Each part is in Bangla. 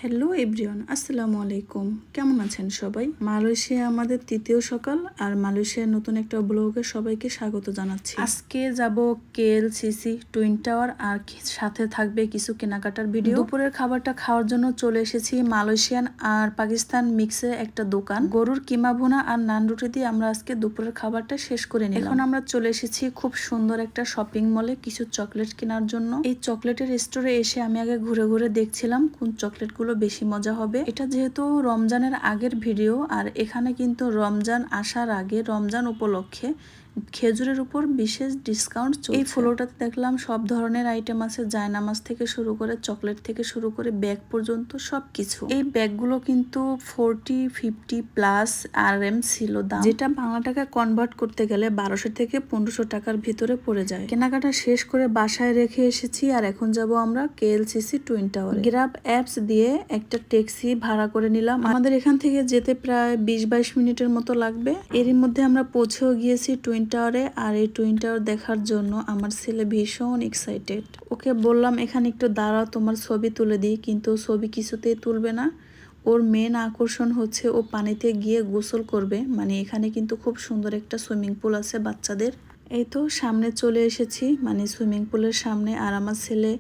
হ্যালো এভরিওয়ান, আসসালামু আলাইকুম। কেমন আছেন সবাই? মালয়েশিয়া আমাদের তৃতীয় সকাল, আর মালয়েশিয়ার নতুন একটা ব্লগে সবাইকে স্বাগত জানাচ্ছি। আজকে যাব কেএলসিসি টুইন টাওয়ার, আর সাথে থাকবে কিছু কেনাকাটার ভিডিও। দুপুরের খাবারটা খাওয়ার জন্য চলে এসেছি মালয়েশিয়ান আর পাকিস্তান মিক্সে একটা দোকান। গরুর কিমা ভুনা আর নান রুটি দিয়ে আমরা আজকে দুপুরের খাবারটা শেষ করে নিলাম। এখন আমরা চলে এসেছি খুব সুন্দর একটা শপিং মলে কিছু চকলেট কেনার জন্য। এই চকলেটের স্টোরে এসে আমি আগে ঘুরে ঘুরে দেখছিলাম কোন চকলেটগুলো বেশি মজা হবে। এটা যেহেতু রমজানের আগের ভিডিও, আর এখানে কিন্তু রমজান আসার আগে রমজান উপলক্ষে খেজুরের উপর বিশেষ ডিসকাউন্ট চলছে। এই ফ্লোরটাতে দেখলাম সব ধরনের আইটেম আছে, জায়নামাজ থেকে শুরু করে চকলেট থেকে শুরু করে ব্যাগ পর্যন্ত সবকিছু। এই ব্যাগগুলো কিন্তু 40-50 প্লাস RM ছিল দাম, যেটা বাংলা টাকা কনভার্ট করতে গেলে 1200 থেকে 1500 টাকার ভিতরে পড়ে যায়। কেনাকাটা শেষ করে বাসায় রেখে এসেছি, আর এখন যাব আমরা KLCC twin tower. Grab apps দিয়ে একটা ট্যাক্সি ভাড়া করে নিলাম। আমাদের এখান থেকে যেতে প্রায় 20-22 মিনিটের মতো লাগবে। এরই মধ্যে আমরা পৌঁছেও গিয়েছি টুইন টাওয়ারে, আর এই টুইন টাওয়ার দেখার জন্য আমার ছেলে ভীষণ এক্সাইটেড। ওকে বললাম এখানে একটু দাঁড়াও, তোমার ছবি তুলে দিই, কিন্তু ছবি কিছুতেই তুলবে না। ওর মেন আকর্ষণ হচ্ছে ও পানিতে গিয়ে গোসল করবে। মানে এখানে কিন্তু খুব সুন্দর একটা সুইমিং পুল আছে বাচ্চাদের। এই তো সামনে চলে এসেছি, মানে সুইমিং পুলের সামনে, আর আমার ছেলে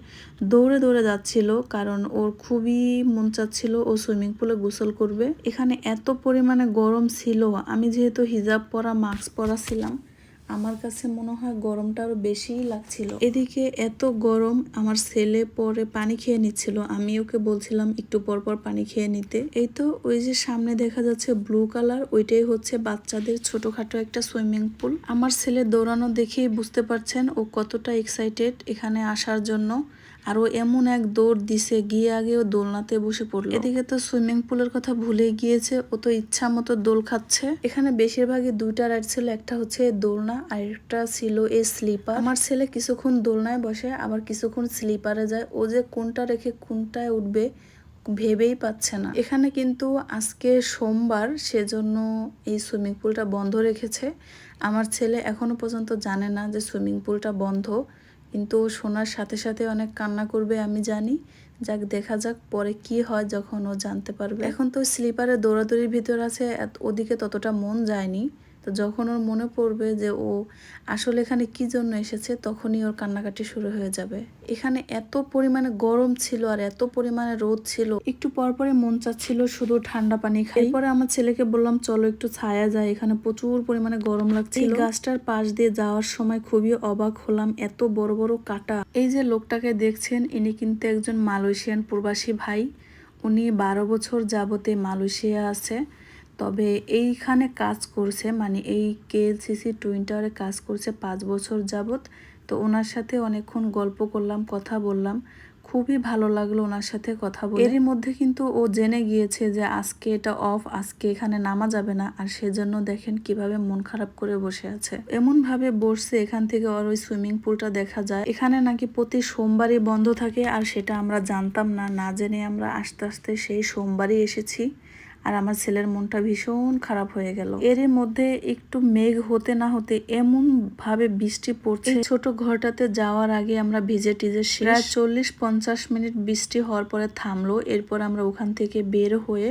দৌড়ে দৌড়ে যাচ্ছিল, কারণ ওর খুবই মন চাচ্ছিল ও সুইমিং পুলে গোসল করবে। এখানে এত পরিমাণে গরম ছিল, আমি যেহেতু হিজাব পরা মাস্ক পরা ছিলাম, আমার কাছে মনে হয় গরমটা আরো বেশিই লাগছিল। এদিকে এত গরম, আমার ছেলে পরে পানি খেয়ে নিচ্ছিল, আমি ওকে বলছিলাম একটু পর পর পানি খেয়ে নিতে। এই তো ওই যে সামনে দেখা যাচ্ছে ব্লু কালার, ওইটাই হচ্ছে বাচ্চাদের ছোটখাটো একটা সুইমিং পুল। আমার ছেলে দৌড়ানো দেখেই বুঝতে পারছেন ও কতটা এক্সাইটেড এখানে আসার জন্য। আর ও এমন এক দৌড় দিছে, গিয়ে আগে ও দোলনাতে বসে পড়লো। এদিকে তো সুইমিং পুলের কথা ভুলে গিয়েছে, ও তো ইচ্ছা মতো দোল খাচ্ছে। এখানে বেশিরভাগই দুইটা রাইড ছিল, একটা হচ্ছে দোলনা আর একটা ছিল এই স্লিপার। আমার ছেলে কিছুক্ষণ দোলনায় বসে, আবার কিছুক্ষণ স্লিপারে যায়। ও যে কোনটা রেখে কোনটায় উঠবে ভেবেই পাচ্ছে না। এখানে কিন্তু আজকে সোমবার, সেজন্য এই সুইমিং পুলটা বন্ধ রেখেছে। আমার ছেলে এখনো পর্যন্ত জানে না যে সুইমিং পুলটা বন্ধ, কিন্তু শোনার সাথে সাথে অনেক কান্না করবে আমি জানি। যাক, দেখা যাক পরে কি হয় যখন ও জানতে পারবে। এখন তো স্লিপারে দৌড়াদৌড়ির ভিতর আছে, ওদিকে ততটা মন যায়নি। তো যখন ওর মনে পড়বে যে ও আসলে এখানে কি জন্য এসেছে, তখনই ওর কান্নাকাটি শুরু হয়ে যাবে। এখানে এত পরিমাণে গরম ছিল আর এত পরিমাণে রোদ ছিল, একটু পরপরে মন চাচ্ছিল শুধু ঠান্ডা পানি খাই। এরপরে আমার ছেলেকে বললাম চলো একটু ছায়া যায়, এখানে প্রচুর পরিমাণে গরম লাগছিল। এই গাছটার পাশ দিয়ে যাওয়ার সময় খুবই অবাক হলাম, এত বড় বড় কাঁটা। এই যে লোকটাকে দেখছেন, ইনি কিন্তু একজন মালয়েশিয়ান প্রবাসী ভাই। উনি 12 বছর যাবতে মালয়েশিয়া আছে, তবে এইখানে কাজ করছে, মানে এই কেএলসিসি টুইন টাওয়ারে কাজ করছে 5 বছর যাবত। তো ওনার সাথে অনেকক্ষণ গল্প করলাম, কথা বললাম, খুবই ভালো লাগলো ওনার সাথে কথা বলে। এরই মধ্যে কিন্তু ও জেনে গিয়েছে যে আজকে এটা অফ, আজকে এখানে নামা যাবে না, আর সেজন্য দেখেন কিভাবে মন খারাপ করে বসে আছে। এমন ভাবে বসছে, এখান থেকে আর ওই সুইমিং পুলটা দেখা যায়। এখানে নাকি প্রতি সোমবারই বন্ধ থাকে, আর সেটা আমরা জানতাম না, না জেনে আমরা আস্তে আস্তে সেই সোমবারই এসেছি। আর আমার ছেলের মনটা ভীষণ খারাপ হয়ে গেল। এরই মধ্যে একটু মেঘ হতে না হতে এমন ভাবে বৃষ্টি পড়ছে। ছোট ঘরটাতে যাওয়ার আগে আমরা ভিজে টিজে প্রায় 40-50 মিনিট বৃষ্টি হওয়ার পরে থামলো। এরপর আমরা ওখান থেকে বের হয়ে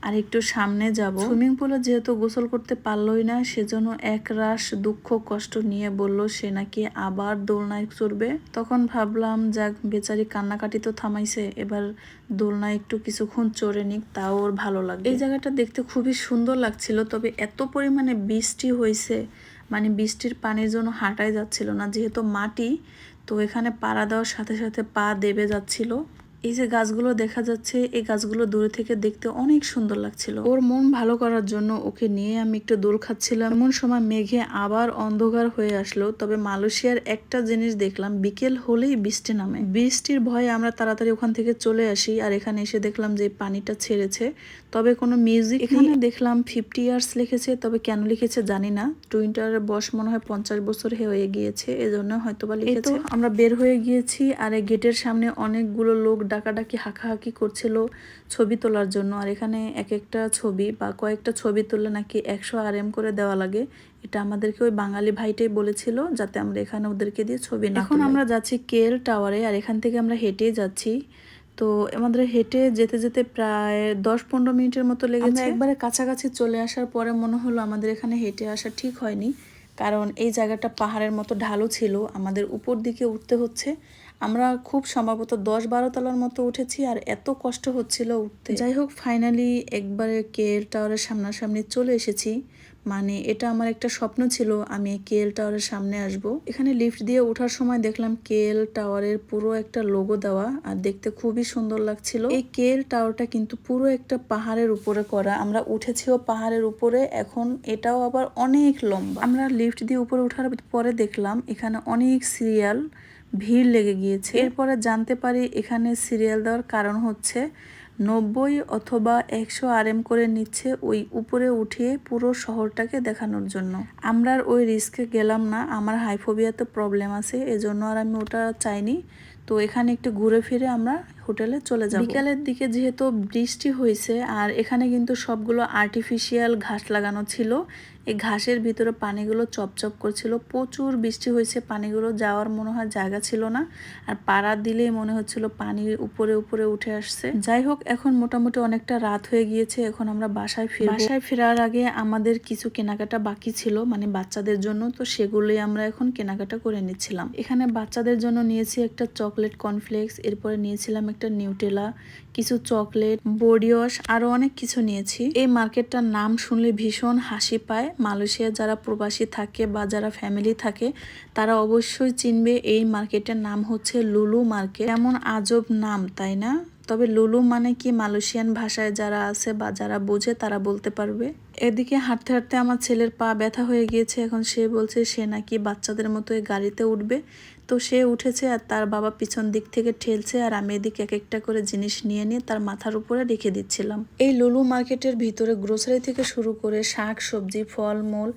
আর একটু সামনে যাব। সুইমিং পুলে যেহেতু গোসল করতে পারলোই না, সেজন্য একরাশ দুঃখ কষ্ট নিয়ে বলল সে নাকি আবার দোলনায় চড়বে। তখন ভাবলাম যাক, বেচারি কান্নাকাটি তো থামাইছে, এবার দোলনায় একটু কিছুক্ষণ চড়ে নিক, তাও ওর ভালো লাগবে। এই জায়গাটা দেখতে খুবই সুন্দর লাগছিল, তবে এত পরিমাণে বৃষ্টি হয়েছে, মানে বৃষ্টির পানির জন্য হাঁটাই যাচ্ছিল না, যেহেতু মাটি, তো এখানে পাড়া দেওয়ার সাথে সাথে পা দেবে যাচ্ছিল। এই যে গাছগুলো দেখা যাচ্ছে, এই গাছগুলো দূরে থেকে দেখতে অনেক সুন্দর লাগছিল। ওর মন ভালো করার জন্য ওকে নিয়ে আমি একটু দোল খাচ্ছিলাম। এমন সময় মেঘে আবার অন্ধকার হয়ে আসলো। তবে মালয়েশিয়ার একটা জিনিস দেখলাম, বিকেল হলেই বৃষ্টি নামে। বৃষ্টির ভয়ে আমরা তাড়াতাড়ি ওখান থেকে চলে আসি, আর এখানে এসে দেখলাম যে পানিটা ছেড়েছে, তবে কোনো মিউজিক এখানে দেখলাম 50 ইয়ার্স লিখেছে, তবে কেন লিখেছে জানি না। টুইন টাওয়ারের বয়স মনে হয় 50 বছর হয়ে গিয়েছে, এজন্য হয়তোবা লিখেছে। আমরা বের হয়ে গিয়েছি, আর এই গেটের সামনে অনেকগুলো লোক ডাকাডাকি হাঁকাহাঁকি করছিল ছবি তোলার জন্য। আর এখানে এক একটা ছবি বা কয়েকটা ছবি তুললে নাকি 100 RM করে দেওয়া লাগে। এটা আমাদেরকে ওই বাঙালি ভাইটাই বলেছিল, যাতে আমরা এখানে ওদেরকে দিয়ে ছবি না। এখন আমরা যাচ্ছি কেএল টাওয়ারে, আর এখান থেকে আমরা হেঁটেই যাচ্ছি। তো আমাদের হেঁটে যেতে যেতে প্রায় 10-15 মিনিটের মতো লেগেছে। একবারে কাছাকাছি চলে আসার পরে মনে হলো আমাদের এখানে হেঁটে আসা ঠিক হয়নি, কারণ এই জায়গাটা পাহাড়ের মতো ঢালু ছিল, আমাদের উপর দিকে উঠতে হচ্ছে। আমরা খুব সম্ভবত 10-12 তলার মতো উঠেছি, আর এত কষ্ট হচ্ছিল উঠতে। যাই হোক, ফাইনালি একবারে কেএল টাওয়ারের সামনাসামনি চলে এসেছি। মানে এটা আমার একটা স্বপ্ন ছিল, আমি কেএল টাওয়ারের সামনে আসব। এখানে লিফট দিয়ে ওঠার সময় দেখলাম কেএল টাওয়ারের পুরো একটা লোগো দেওয়া, আর দেখতে খুবই সুন্দর লাগছিল। এই কেএল টাওয়ারটা কিন্তু পুরো একটা পাহাড়ের উপরে করা, আমরা উঠেছিও পাহাড়ের উপরে। এখন এটাও আবার অনেক লম্বা। আমরা লিফট দিয়ে উপরে ওঠার পরে দেখলাম এখানে অনেক সিরিয়াল ভিড় লেগে গিয়েছে। এরপরে জানতে পারি এখানে সিরিয়াল দেওয়ার কারণ হচ্ছে 90 অথবা 100 RM করে নিচ্ছে ওই উপরে উঠিয়ে পুরো শহরটাকে দেখানোর জন্য। আমরা আর ওই রিস্কে গেলাম না, আমার হাইফোবিয়াতে প্রবলেম আছে, এজন্য আর আমি ওটা চাইনি। তো এখানে একটু ঘুরে ফিরে আমরা হোটেলে চলে যাব। বিকালের দিকে যেহেতু বৃষ্টি হয়েছে, আর এখানে কিন্তু সবগুলো আর্টিফিশিয়াল ঘাস লাগানো ছিল, এই ঘাসের ভিতরে পানিগুলো চপচপ করছিল। প্রচুর বৃষ্টি হয়েছে, পানিগুলো যাওয়ার মনে হয় জায়গা ছিল না, আর পাড়া দিলেই মনে হচ্ছিল পানি উপরে উপরে উঠে আসছে। যাই হোক, এখন মোটামুটি অনেকটা রাত হয়ে গিয়েছে, এখন আমরা বাসায় ফিরব। বাসায় ফেরার আগে আমাদের কিছু কেনাকাটা বাকি ছিল, মানে বাচ্চাদের জন্য, তো সেগুলোই আমরা এখন কেনাকাটা করে নিচ্ছিলাম। এখানে বাচ্চাদের জন্য নিয়েছি একটা চকলেট কর্নফ্লেক্স, এরপরে নিয়েছিলাম একটা নিউটেলা, কিছু চকলেট, বডি ওয়াশ, আরো অনেক কিছু নিয়েছি। এই মার্কেটটার নাম শুনলে ভীষণ হাসি পায়। মালয়েশিয়া যারা প্রবাসী থাকে বা যারা ফ্যামিলি থাকে তারা অবশ্যই চিনবে। এই মার্কেটের নাম হচ্ছে লুলু মার্কেট। এমন আজব নাম, তাই না? তবে লুলু মানে কি মালয়েশিয়ান ভাষায় যারা আছে বা যারা বোঝে তারা বলতে পারবে। এদিকে হাঁটতে হাঁটতে আমার ছেলের পা ব্যথা হয়ে গিয়েছে, এখন সে বলছে সে নাকি বাচ্চাদের মতো এই গাড়িতে উঠবে। তো সে উঠেছে, আর তার বাবা পিছন দিক থেকে ঠেলছে, আর আমি এদিকে এক একটা করে জিনিস নিয়ে নিয়ে তার মাথার উপরে রেখে দিচ্ছিলাম। এই লুলু মার্কেটের ভিতরে গ্রোসারি থেকে শুরু করে শাক সবজি, ফলমূল,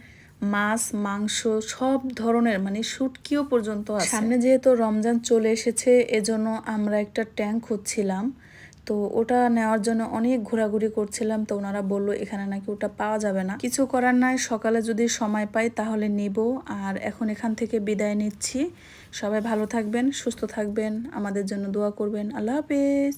মাছ, মাংস, সব ধরনের, মানে শুটকিও পর্যন্ত আছে। সামনে যেহেতু রমজান চলে এসেছে, এজন্য আমরা একটা ট্যাঙ্ক খুঁজছিলাম। তো ওটা নেওয়ার জন্য অনেক ঘোরাঘুরি করছিলাম, তো ওনারা বললো এখানে নাকি ওটা পাওয়া যাবে না। কিছু করার নাই, সকালে যদি সময় পাই তাহলে নিব। আর এখন এখান থেকে বিদায় নিচ্ছি। সবাই ভালো থাকবেন, সুস্থ থাকবেন, আমাদের জন্য দোয়া করবেন। আল্লাহ হাফেজ।